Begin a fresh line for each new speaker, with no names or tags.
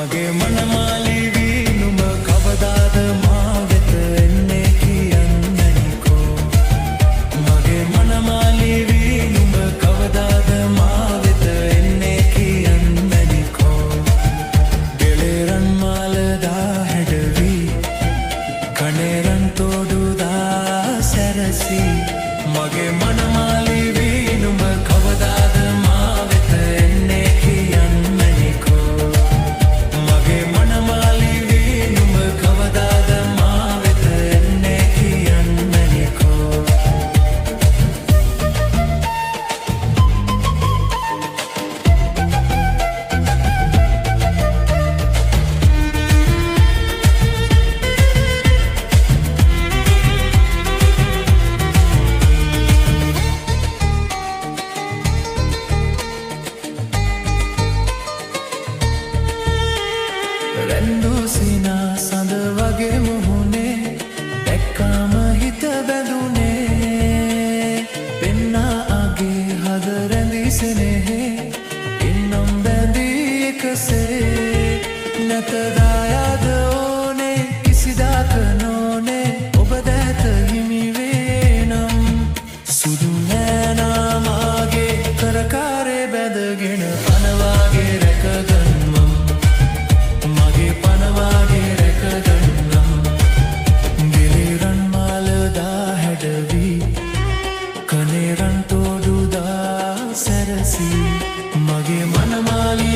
මගේ මනමාලිවි නුඹ කවදාද මා වෙත එන්නේ කියන්නනිකෝ මගේ මනමාලිවි නුඹ කවදාද මා වෙත එන්නේ කියන්නනිකෝ ගෙලෙරන් මාලදා හැඩවි කණේරන් තෝඩුදා සැරසි මගේ මනමාලිවි නුඹ කවදාද මා වෙත එන්නේ කියන්නනිකෝ මගේ මනමාලිවි නුඹ කවදාද මා වෙත එන්නේ කියන්නනිකෝ රැන්දුසිනා සඳ වගේ මුහුණේ දැක්කාම හිත බැඳුනේ පෙන්නා අගේ හද රැඳී සෙනෙහේ ඉන්නම් බැඳී එකසේ නැතදායාද ඕනේ කිසිදාක නෝනේ ඔබ දැත හිමිවේ නම් සුදු නෑනාමාගේ කරකාරේ බැඳගෙන පනවාගේ රැකගන්මම් මගේ පනවාගේ රැකගන්නම් ගෙලෙරන් මාලදා හැඩවි කණේරන් තෝඩුදා සැරසි මගේ මනමාලි